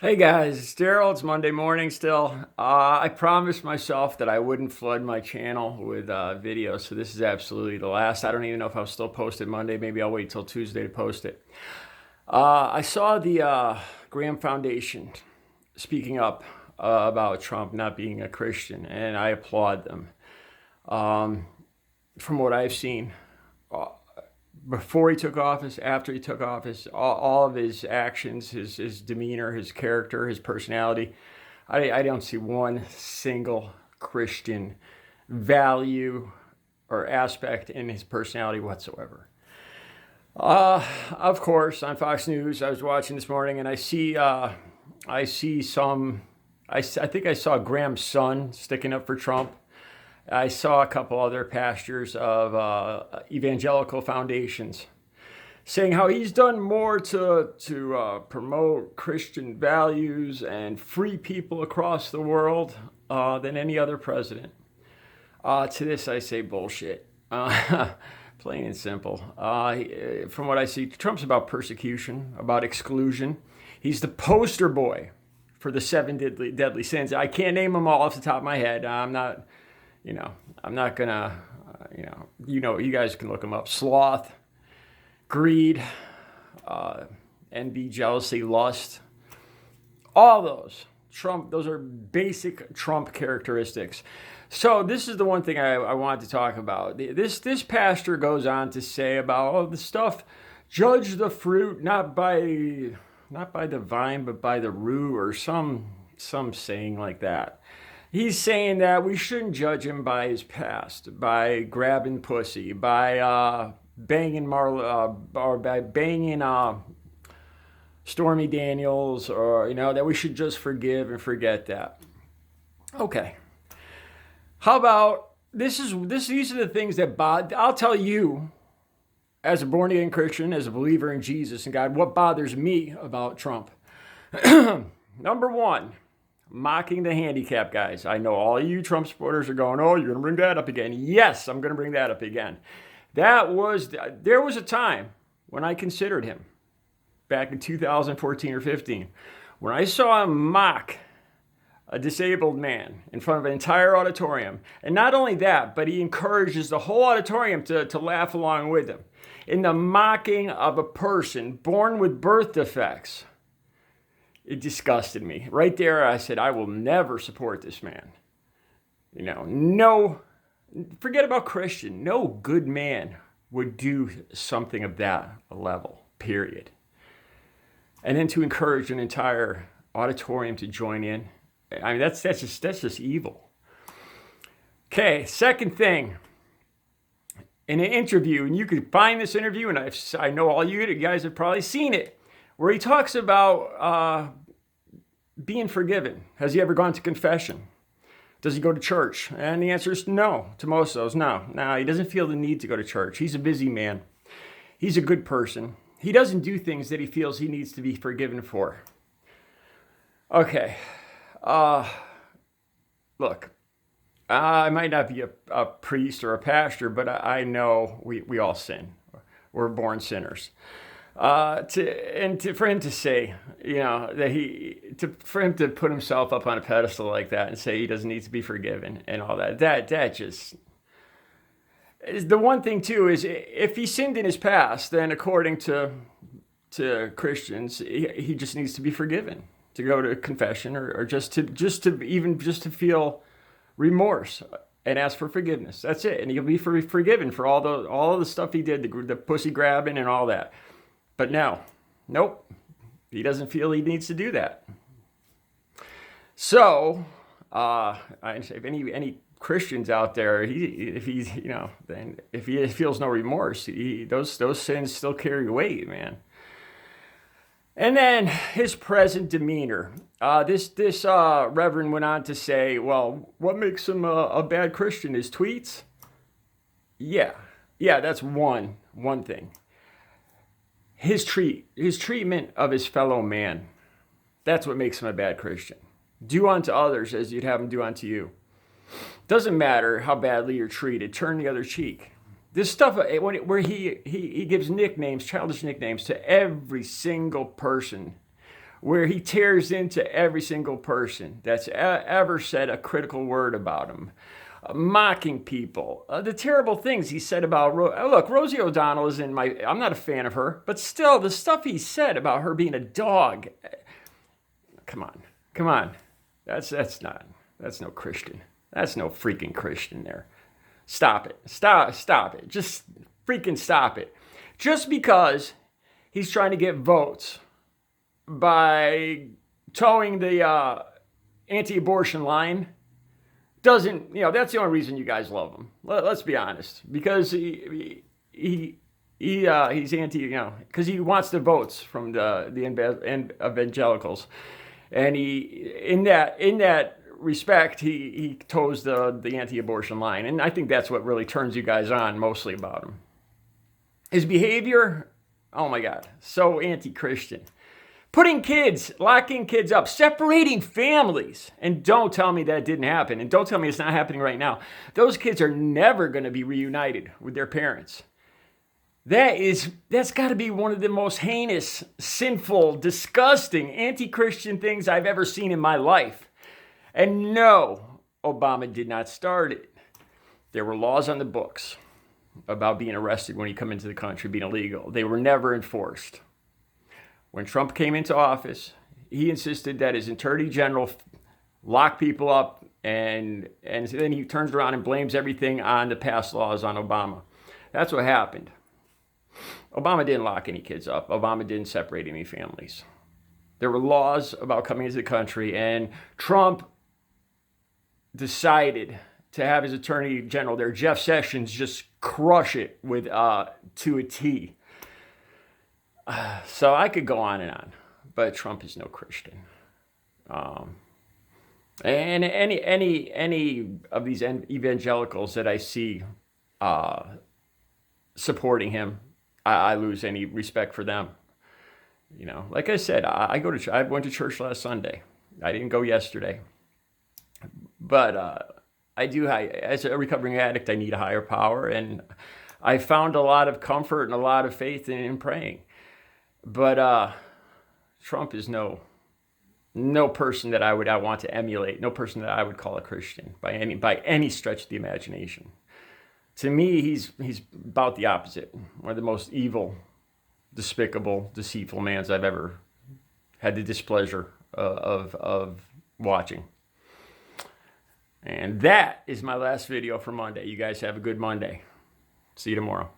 Hey guys, it's Daryl. It's Monday morning still. I promised myself that I wouldn't flood my channel with videos, so this is absolutely the last. I don't even know if I'll still post it Monday. Maybe I'll wait till Tuesday to post it. I saw the Graham Foundation speaking up about Trump not being a Christian, and I applaud them. From what I've seen, before he took office, after he took office, all of his actions, his demeanor, his character, his personality, I don't see one single Christian value or aspect in his personality whatsoever. Of course, on Fox News, I was watching this morning, and I see some, I think I saw Graham's son sticking up for Trump. I saw a couple other pastors of evangelical foundations saying how he's done more to promote Christian values and free people across the world than any other president. To this, I say bullshit. Plain and simple. From what I see, Trump's about persecution, about exclusion. He's the poster boy for the seven deadly sins. I can't name them all off the top of my head. I'm not gonna, you guys can look them up. Sloth, greed, envy, jealousy, lust, all those. Trump, those are basic Trump characteristics. So this is the one thing I wanted to talk about. This pastor goes on to say about the stuff, judge the fruit not by the vine but by the root, or some saying like that. He's saying that we shouldn't judge him by his past, by grabbing pussy, by banging or by banging Stormy Daniels, or that we should just forgive and forget that. Okay, how about this? These are the things that I'll tell you, as a born again Christian, as a believer in Jesus and God, what bothers me about Trump. Number one, mocking the handicapped guys. I know all you Trump supporters are going, oh, you're going to bring that up again. Yes, I'm going to bring that up again. There was a time when I considered him, back in 2014 or 15, when I saw him mock a disabled man in front of an entire auditorium. And not only that, but he encourages the whole auditorium to laugh along with him in the mocking of a person born with birth defects. It disgusted me. Right there, I said, I will never support this man. No, forget about Christian. No good man would do something of that level, period. And then to encourage an entire auditorium to join in, I mean, that's just evil. Okay, second thing. In an interview, and you can find this interview, and I know all you guys have probably seen it, where he talks about being forgiven. Has he ever gone to confession? Does he go to church? And the answer is no to most of those. No, he doesn't feel the need to go to church. He's a busy man. He's a good person. He doesn't do things that he feels he needs to be forgiven for. Okay. Look, I might not be a priest or a pastor, but I know we all sin. We're born sinners. For him to say, that for him to put himself up on a pedestal like that and say he doesn't need to be forgiven and all that just is the one thing too. Is if he sinned in his past, then according to Christians, he just needs to be forgiven, to go to confession, or just to feel remorse and ask for forgiveness. That's it, and he'll be forgiven for all the stuff he did, the pussy grabbing and all that. But nope, he doesn't feel he needs to do that. So, if any Christians out there, if he feels no remorse, those sins still carry weight, man. And then his present demeanor. This reverend went on to say, well, what makes him a bad Christian? His tweets? Yeah, that's one thing. His treatment of his fellow man. That's what makes him a bad Christian. Do unto others as you'd have them do unto you. Doesn't matter how badly you're treated. Turn the other cheek. This stuff where he gives nicknames, childish nicknames, to every single person where he tears into every single person that's ever said a critical word about him, mocking people. The terrible things he said about, look, Rosie O'Donnell is I'm not a fan of her, but still, the stuff he said about her being a dog, come on. That's no Christian. That's no freaking Christian there. Stop it. Stop it. Just freaking stop it. Just because he's trying to get votes by towing the anti-abortion line doesn't, that's the only reason you guys love him. Let's be honest. Because he's anti, because he wants the votes from the evangelicals. And in that respect, he toes the anti-abortion line. And I think that's what really turns you guys on mostly about him. His behavior, oh my God, so anti-Christian. Locking kids up, separating families. And don't tell me that didn't happen. And don't tell me it's not happening right now. Those kids are never going to be reunited with their parents. That's got to be one of the most heinous, sinful, disgusting, anti-Christian things I've ever seen in my life. And no, Obama did not start it. There were laws on the books about being arrested when you come into the country, being illegal. They were never enforced. When Trump came into office, he insisted that his attorney general lock people up, and then he turns around and blames everything on the past laws on Obama. That's what happened. Obama didn't lock any kids up. Obama didn't separate any families. There were laws about coming into the country, and Trump decided to have his attorney general there, Jeff Sessions, just crush it with to a T. So I could go on and on, but Trump is no Christian. And any of these evangelicals that I see supporting him, I lose any respect for them. Like I said, I went to church last Sunday. I didn't go yesterday, but as a recovering addict, I need a higher power, and I found a lot of comfort and a lot of faith in praying. But Trump is no person that I want to emulate, no person that I would call a Christian by any stretch of the imagination. To me, he's about the opposite. One of the most evil, despicable, deceitful mans I've ever had the displeasure of watching. And that is my last video for Monday. You guys have a good Monday. See you tomorrow.